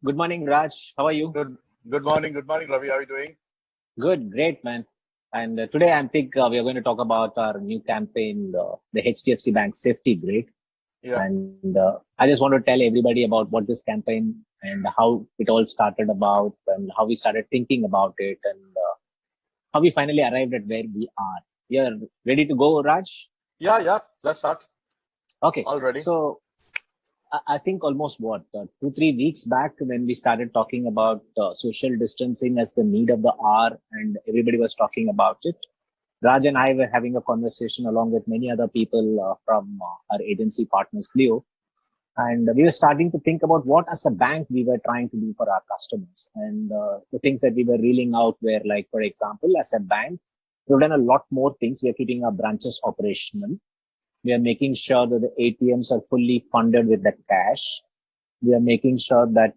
Good morning, Raj. How are you? Good morning, Ravi. How are you doing? Good, great, man. And today I think we are going to talk about our new campaign, the HDFC Bank SafetyGrid. Yeah. And I just want to tell everybody about what this campaign and how it all started about and how we started thinking about it and how we finally arrived at where we are. You're ready to go, Raj? Yeah. Let's start. Okay. All ready. So I think almost 2, 3 weeks back when we started talking about social distancing as the need of the hour and everybody was talking about it. Raj and I were having a conversation along with many other people from our agency partners, Leo, and we were starting to think about what as a bank we were trying to do for our customers. And the things that we were reeling out were like, for example, as a bank, we've done a lot more things. We are keeping our branches operational. We are making sure that the ATMs are fully funded with the cash. We are making sure that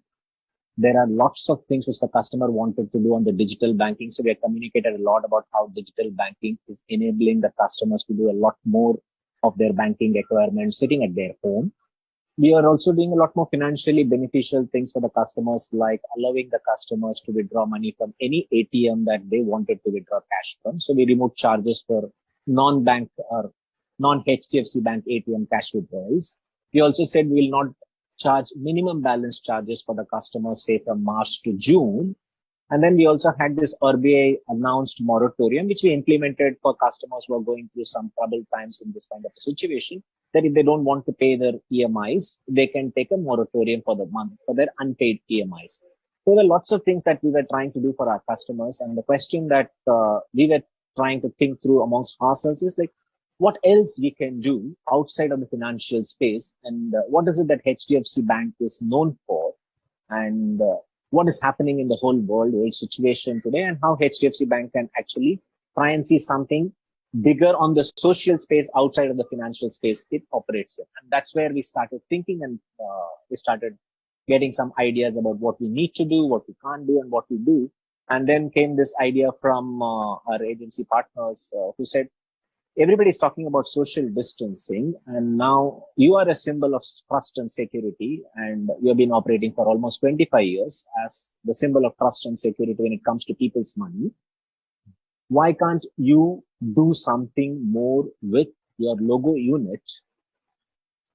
there are lots of things which the customer wanted to do on the digital banking. So we have communicated a lot about how digital banking is enabling the customers to do a lot more of their banking requirements sitting at their home. We are also doing a lot more financially beneficial things for the customers, like allowing the customers to withdraw money from any ATM that they wanted to withdraw cash from. So we removed charges for non-bank or non-HDFC Bank ATM cash withdrawals. We also said we will not charge minimum balance charges for the customers, say from March to June. And then we also had this RBI announced moratorium, which we implemented for customers who are going through some troubled times in this kind of a situation, that if they don't want to pay their EMIs, they can take a moratorium for the month for their unpaid EMIs. So there are lots of things that we were trying to do for our customers. And the question that we were trying to think through amongst ourselves is like, what else we can do outside of the financial space, and what is it that HDFC Bank is known for, and what is happening in the whole world situation today, and how HDFC Bank can actually try and see something bigger on the social space outside of the financial space it operates in. And that's where we started thinking, and we started getting some ideas about what we need to do, what we can't do, and what we do. And then came this idea from our agency partners who said, everybody's talking about social distancing, and now you are a symbol of trust and security, and you have been operating for almost 25 years as the symbol of trust and security when it comes to people's money. Why can't you do something more with your logo unit,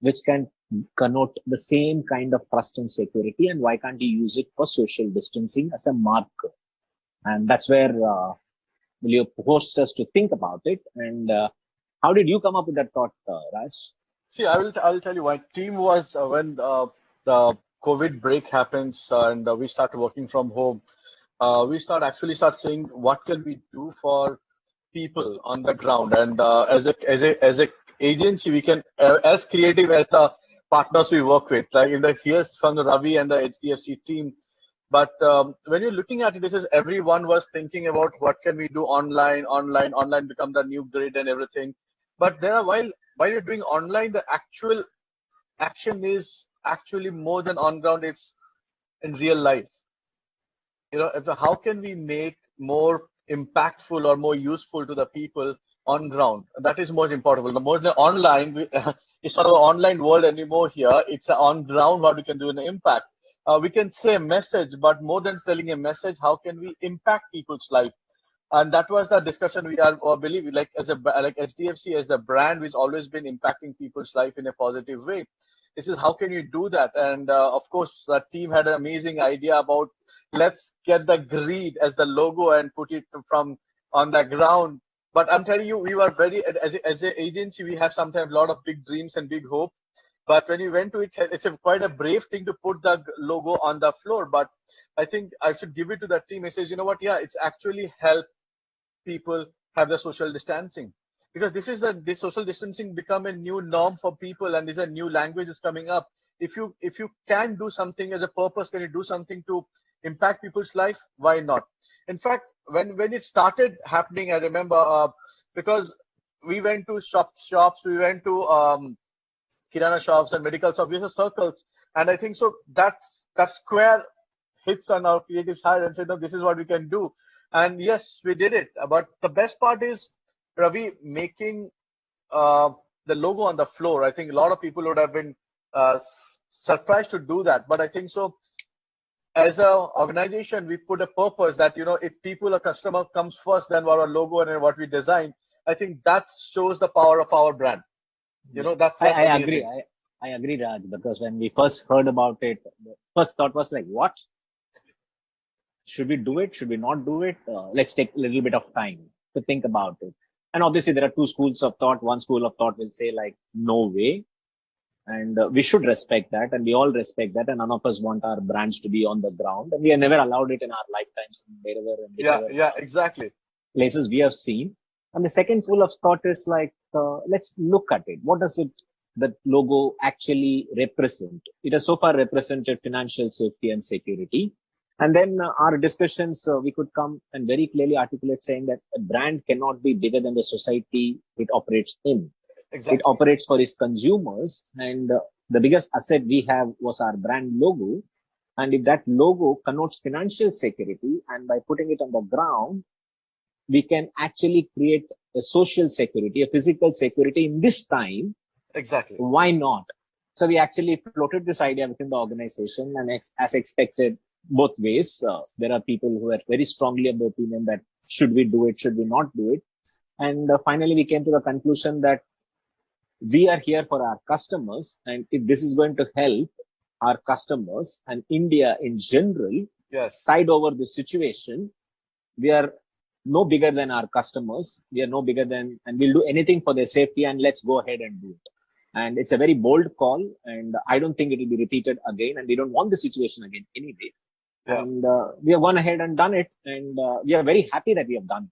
which can connote the same kind of trust and security, and why can't you use it for social distancing as a marker? And that's where Leo forced us to think about it. And how did you come up with that thought, Raj? See, I'll tell you. My team was when the COVID break happens and we start working from home. We start saying what can we do for people on the ground, and as a agency, we can as creative as the partners we work with. Like in the years from the Ravi and the HDFC team. But when you're looking at it, this is everyone was thinking about what can we do online become the new grid and everything. But there are while you're doing online, the actual action is actually more than on ground. It's in real life. How can we make more impactful or more useful to the people on ground? That is most important. The more the online, it's not an online world anymore here. It's on ground what we can do an impact. We can say a message, but more than selling a message, how can we impact people's life? And that was the discussion we are, or believe, like like HDFC as the brand, which always been impacting people's life in a positive way. This is how can you do that? And of course, the team had an amazing idea about let's get the greed as the logo and put it from on the ground. But I'm telling you, we were very as an agency, we have sometimes a lot of big dreams and big hope. But when you went to it, it's quite a brave thing to put the logo on the floor. But I think I should give it to the team. It says, you know what? Yeah, it's actually helped people have the social distancing, because this social distancing become a new norm for people, and there's a new language is coming up. If you can do something as a purpose, can you do something to impact people's life? Why not? In fact, when it started happening, I remember because we went to shops, we went to kirana shops and medical shops, we have circles, and I think so that square hits on our creative side and said, no, this is what we can do. And yes, we did it. But the best part is Ravi making the logo on the floor. I think a lot of people would have been surprised to do that. But I think so as a organization, we put a purpose that, if people, a customer comes first, then our logo and what we design, I think that shows the power of our brand. Yeah. That's I agree. amazing. I agree, Raj, because when we first heard about it, the first thought was like, what? Should we do it? Should we not do it? Let's take a little bit of time to think about it. And obviously, there are two schools of thought. One school of thought will say like, no way. And we should respect that. And we all respect that. And none of us want our brands to be on the ground. And we have never allowed it in our lifetimes, wherever and Yeah, whichever yeah, exactly. places we have seen. And the second school of thought is like, let's look at it. What does it, that logo actually represent? It has so far represented financial safety and security. And then our discussions, we could come and very clearly articulate saying that a brand cannot be bigger than the society it operates in. It Exactly. operates for its consumers. And the biggest asset we have was our brand logo. And if that logo connotes financial security, and by putting it on the ground, we can actually create a social security, a physical security in this time. Exactly. Why not? So we actually floated this idea within the organization, and as expected, both ways. There are people who are very strongly of the opinion that should we do it, should we not do it? And finally, we came to the conclusion that we are here for our customers, and if this is going to help our customers and India in general Yes. tide over the situation, we are no bigger than our customers. We are no bigger than, and we'll do anything for their safety, and let's go ahead and do it. And it's a very bold call, and I don't think it will be repeated again, and we don't want the situation again anyway. Yeah. And we have gone ahead and done it, and we are very happy that we have done it.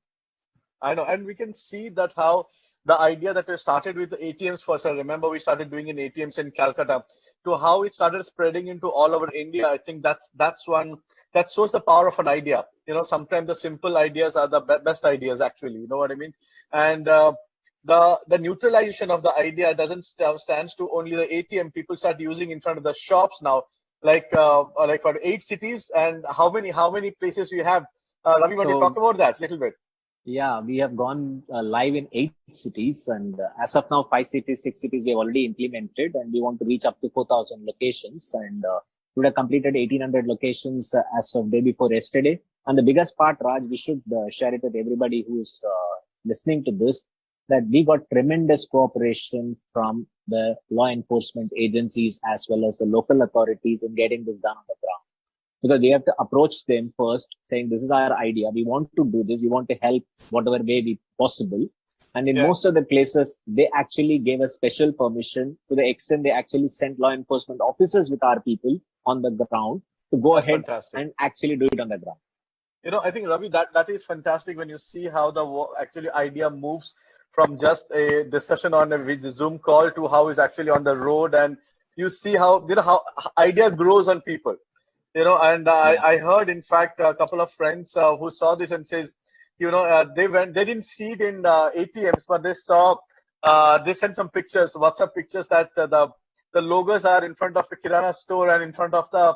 I know, and we can see that how the idea that we started with the ATMs first. I remember we started doing in ATMs in Calcutta, to how it started spreading into all over India. I think that's one that shows the power of an idea. Sometimes the simple ideas are the best ideas. Actually, you know what I mean. And the neutralization of the idea doesn't stands to only the ATM. People start using in front of the shops now, like for 8 cities, and how many places we have. Ravi, want to talk So about that a little bit? yeah, we have gone live in 8 cities, and as of now, 5 cities, 6 cities we have already implemented, and we want to reach up to 4,000 locations. And we have completed 1,800 locations as of day before yesterday. And the biggest part, Raj, we should share it with everybody who is listening to this, that we got tremendous cooperation from the law enforcement agencies as well as the local authorities in getting this done on the ground, because we have to approach them first saying, this is our idea, we want to do this, we want to help whatever way we possible. And in Yeah, most of the places, they actually gave us special permission, to the extent they actually sent law enforcement officers with our people on the ground to go that's ahead fantastic. and actually do it on the ground. I think, Ravi, that is fantastic when you see how the actually idea moves from just a discussion on a Zoom call to how is actually on the road, and you see how how idea grows on people. And Yeah. I heard, in fact, a couple of friends who saw this and says, they didn't see it in ATMs, but they sent some pictures, WhatsApp pictures, that the logos are in front of the Kirana store and in front of the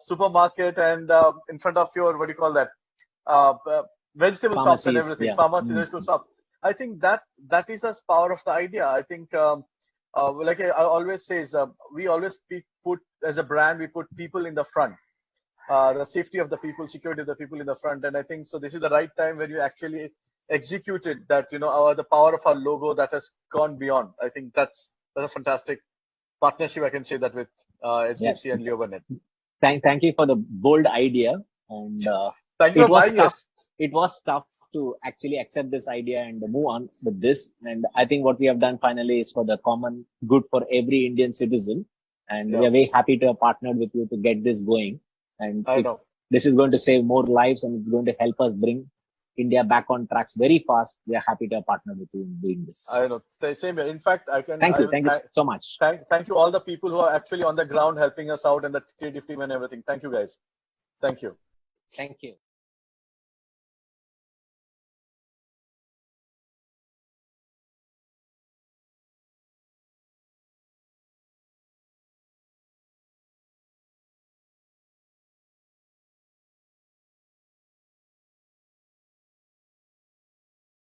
supermarket, and in front of your, what do you call that, uh, uh, vegetable shops and Pharmacies. everything, Yeah. pharmacy, Mm. vegetable shops. I think that is the power of the idea. I think, like I always says, we always put, as a brand, we put people in the front, the safety of the people, security of the people in the front. And I think so. This is the right time when you actually executed that. The power of our logo that has gone beyond. I think that's a fantastic partnership. I can say that with Yeah. HDFC and Leo Burnett. Thank you for the bold idea. And Thank you it for was buying tough. it. It was tough to actually accept this idea and move on with this. And I think what we have done finally is for the common good for every Indian citizen. And we Yeah, are very happy to have partnered with you to get this going. And I if know. this is going to save more lives and it's going to help us bring India back on tracks very fast, we are happy to have partnered with you in doing this. I know. Same here. In fact, Thank I you. will Thank you so much. thank you all the people who are actually on the ground helping us out, and the creative team and everything. Thank you, guys. Thank you. Thank you.